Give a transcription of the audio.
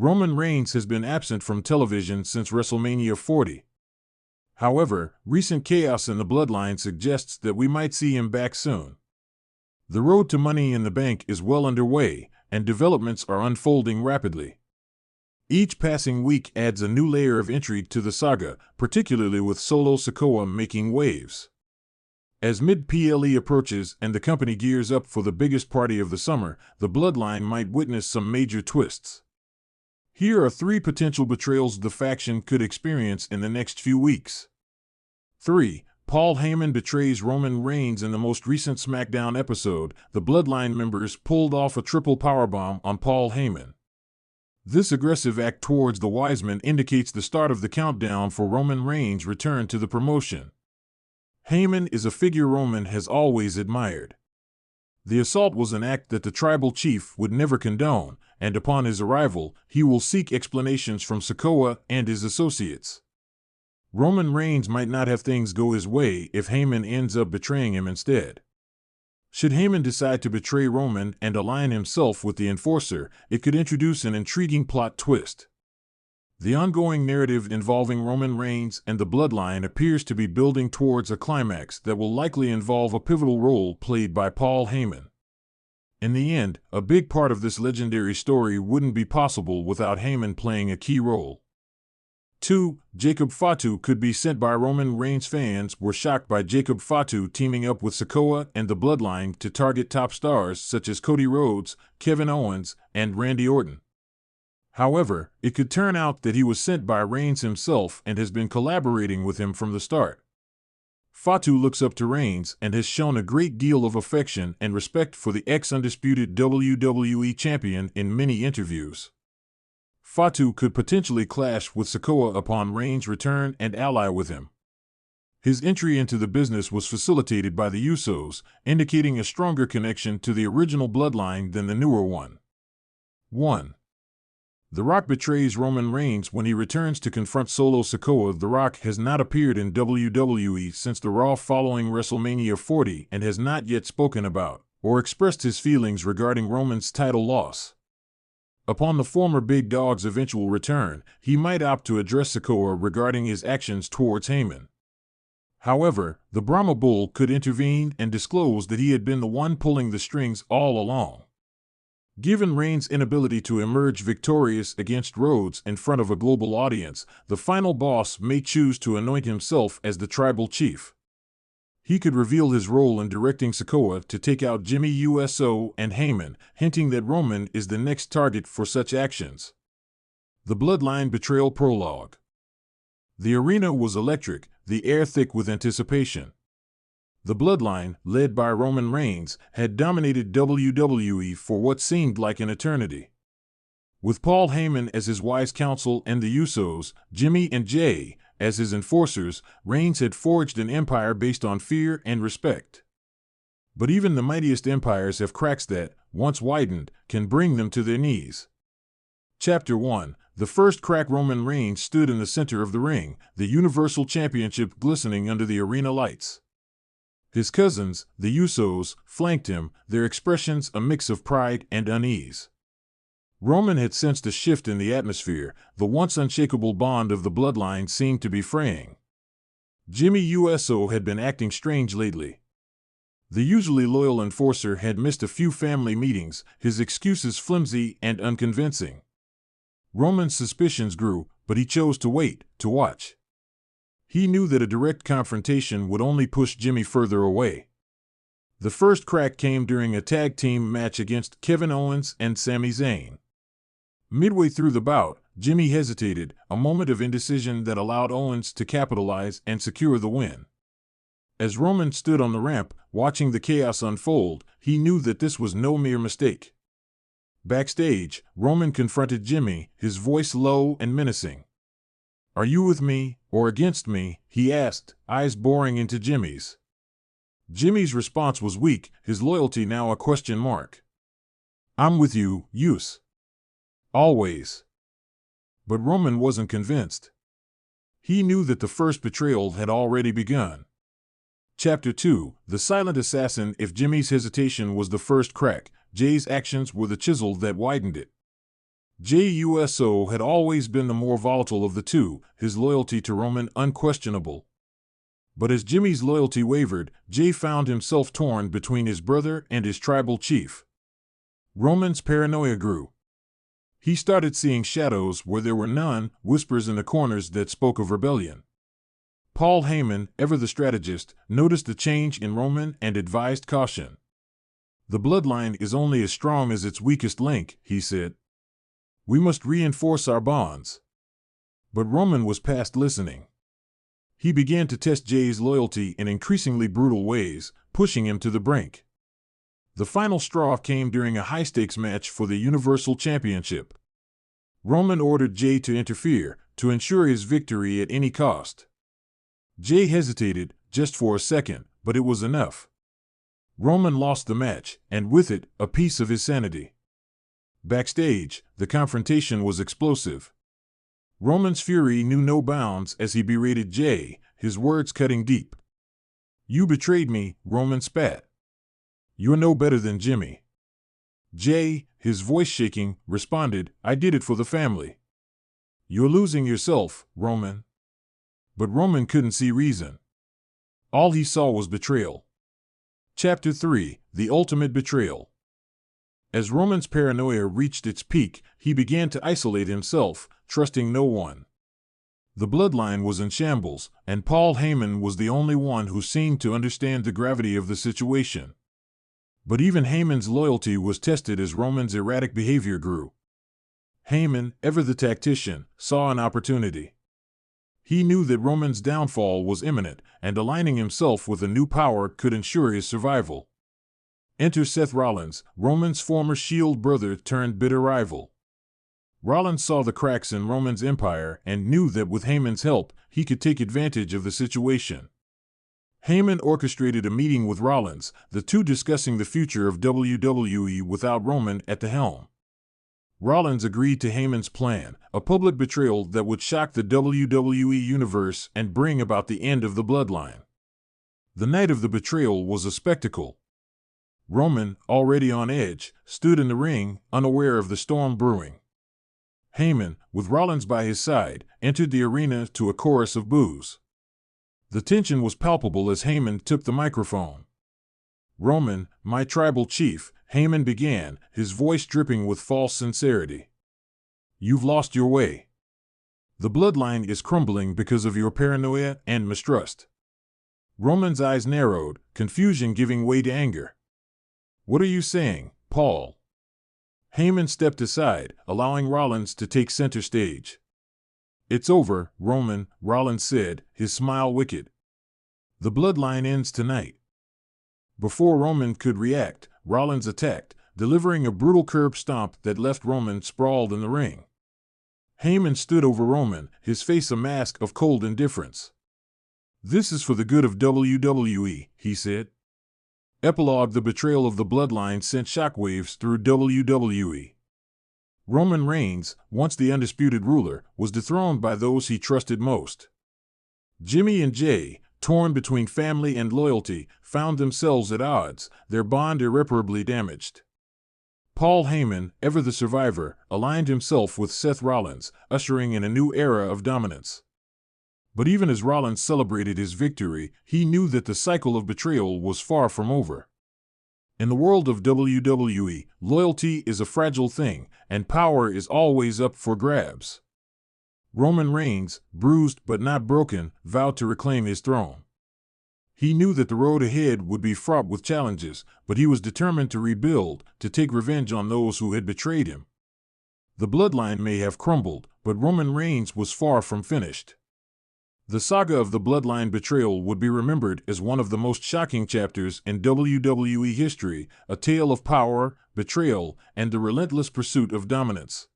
Roman Reigns has been absent from television since WrestleMania 40. However, recent chaos in the bloodline suggests that we might see him back soon. The road to Money in the Bank is well underway, and developments are unfolding rapidly. Each passing week adds a new layer of intrigue to the saga, particularly with Solo Sikoa making waves. As mid-PLE approaches and the company gears up for the biggest party of the summer, the bloodline might witness some major twists. Here are 3 potential betrayals the faction could experience in the next few weeks. 3. Paul Heyman betrays Roman Reigns. In the most recent SmackDown episode, the bloodline members pulled off a triple powerbomb on Paul Heyman. This aggressive act towards the Wiseman indicates the start of the countdown for Roman Reigns' return to the promotion. Heyman is a figure Roman has always admired. The assault was an act that the tribal chief would never condone, and upon his arrival, he will seek explanations from Sikoa and his associates. Roman Reigns might not have things go his way if Heyman ends up betraying him instead. Should Heyman decide to betray Roman and align himself with the Enforcer, it could introduce an intriguing plot twist. The ongoing narrative involving Roman Reigns and the bloodline appears to be building towards a climax that will likely involve a pivotal role played by Paul Heyman. In the end, a big part of this legendary story wouldn't be possible without Heyman playing a key role. 2. Jacob Fatu could be sent by Roman Reigns. Fans were shocked by Jacob Fatu teaming up with Sikoa and the bloodline to target top stars such as Cody Rhodes, Kevin Owens, and Randy Orton. However, it could turn out that he was sent by Reigns himself and has been collaborating with him from the start. Fatu looks up to Reigns and has shown a great deal of affection and respect for the ex-undisputed WWE champion in many interviews. Fatu could potentially clash with Sikoa upon Reigns' return and ally with him. His entry into the business was facilitated by the Usos, indicating a stronger connection to the original bloodline than the newer one. 1. The Rock betrays Roman Reigns when he returns to confront Solo Sikoa. The Rock has not appeared in WWE since the Raw following WrestleMania 40 and has not yet spoken about or expressed his feelings regarding Roman's title loss. Upon the former Big Dog's eventual return, he might opt to address Sikoa regarding his actions towards Heyman. However, the Brahma Bull could intervene and disclose that he had been the one pulling the strings all along. Given Reigns' inability to emerge victorious against Rhodes in front of a global audience, the final boss may choose to anoint himself as the tribal chief. He could reveal his role in directing Sikoa to take out Jimmy Uso and Heyman, hinting that Roman is the next target for such actions. The Bloodline Betrayal Prologue. The arena was electric, the air thick with anticipation. The Bloodline, led by Roman Reigns, had dominated WWE for what seemed like an eternity. With Paul Heyman as his wise counsel and the Usos, Jimmy and Jay, as his enforcers, Reigns had forged an empire based on fear and respect. But even the mightiest empires have cracks that, once widened, can bring them to their knees. Chapter 1. The first crack. Roman Reigns stood in the center of the ring, the Universal Championship glistening under the arena lights. His cousins, the Usos, flanked him, their expressions a mix of pride and unease. Roman had sensed a shift in the atmosphere. The once unshakable bond of the bloodline seemed to be fraying. Jimmy Uso had been acting strange lately. The usually loyal enforcer had missed a few family meetings, his excuses flimsy and unconvincing. Roman's suspicions grew, but he chose to wait, to watch. He knew that a direct confrontation would only push Jimmy further away. The first crack came during a tag team match against Kevin Owens and Sami Zayn. Midway through the bout, Jimmy hesitated, a moment of indecision that allowed Owens to capitalize and secure the win. As Roman stood on the ramp, watching the chaos unfold, he knew that this was no mere mistake. Backstage, Roman confronted Jimmy, his voice low and menacing. "Are you with me, or against me?" he asked, eyes boring into Jimmy's. Jimmy's response was weak, his loyalty now a question mark. "I'm with you, Us. Always." But Roman wasn't convinced. He knew that the first betrayal had already begun. Chapter 2. The Silent Assassin. If Jimmy's hesitation was the first crack, Jay's actions were the chisel that widened it. Jey Uso had always been the more volatile of the two, his loyalty to Roman unquestionable. But as Jimmy's loyalty wavered, Jey found himself torn between his brother and his tribal chief. Roman's paranoia grew. He started seeing shadows where there were none, whispers in the corners that spoke of rebellion. Paul Heyman, ever the strategist, noticed the change in Roman and advised caution. "The bloodline is only as strong as its weakest link," he said. "We must reinforce our bonds." But Roman was past listening. He began to test Jey's loyalty in increasingly brutal ways, pushing him to the brink. The final straw came during a high-stakes match for the Universal Championship. Roman ordered Jey to interfere, to ensure his victory at any cost. Jey hesitated, just for a second, but it was enough. Roman lost the match, and with it, a piece of his sanity. Backstage, the confrontation was explosive. Roman's fury knew no bounds as he berated Jey, his words cutting deep. "You betrayed me," Roman spat. "You're no better than Jimmy." Jey, his voice shaking, responded, "I did it for the family." "You're losing yourself, Roman." But Roman couldn't see reason. All he saw was betrayal. Chapter 3: The Ultimate Betrayal. As Roman's paranoia reached its peak, he began to isolate himself, trusting no one. The bloodline was in shambles, and Paul Heyman was the only one who seemed to understand the gravity of the situation. But even Heyman's loyalty was tested as Roman's erratic behavior grew. Heyman, ever the tactician, saw an opportunity. He knew that Roman's downfall was imminent, and aligning himself with a new power could ensure his survival. Enter Seth Rollins, Roman's former Shield brother turned bitter rival. Rollins saw the cracks in Roman's empire and knew that with Heyman's help, he could take advantage of the situation. Heyman orchestrated a meeting with Rollins, the two discussing the future of WWE without Roman at the helm. Rollins agreed to Heyman's plan, a public betrayal that would shock the WWE universe and bring about the end of the bloodline. The night of the betrayal was a spectacle. Roman, already on edge, stood in the ring, unaware of the storm brewing. Heyman, with Rollins by his side, entered the arena to a chorus of boos. The tension was palpable as Heyman took the microphone. "Roman, my tribal chief," Heyman began, his voice dripping with false sincerity. "You've lost your way. The bloodline is crumbling because of your paranoia and mistrust." Roman's eyes narrowed, confusion giving way to anger. "What are you saying, Paul?" Heyman stepped aside, allowing Rollins to take center stage. "It's over, Roman," Rollins said, his smile wicked. "The bloodline ends tonight." Before Roman could react, Rollins attacked, delivering a brutal curb stomp that left Roman sprawled in the ring. Heyman stood over Roman, his face a mask of cold indifference. "This is for the good of WWE," he said. Epilogue: The betrayal of the bloodline sent shockwaves through WWE. Roman Reigns, once the undisputed ruler, was dethroned by those he trusted most. Jimmy and Jey, torn between family and loyalty, found themselves at odds, their bond irreparably damaged. Paul Heyman, ever the survivor, aligned himself with Seth Rollins, ushering in a new era of dominance. But even as Rollins celebrated his victory, he knew that the cycle of betrayal was far from over. In the world of WWE, loyalty is a fragile thing, and power is always up for grabs. Roman Reigns, bruised but not broken, vowed to reclaim his throne. He knew that the road ahead would be fraught with challenges, but he was determined to rebuild, to take revenge on those who had betrayed him. The bloodline may have crumbled, but Roman Reigns was far from finished. The saga of the bloodline betrayal would be remembered as one of the most shocking chapters in WWE history, a tale of power, betrayal, and the relentless pursuit of dominance.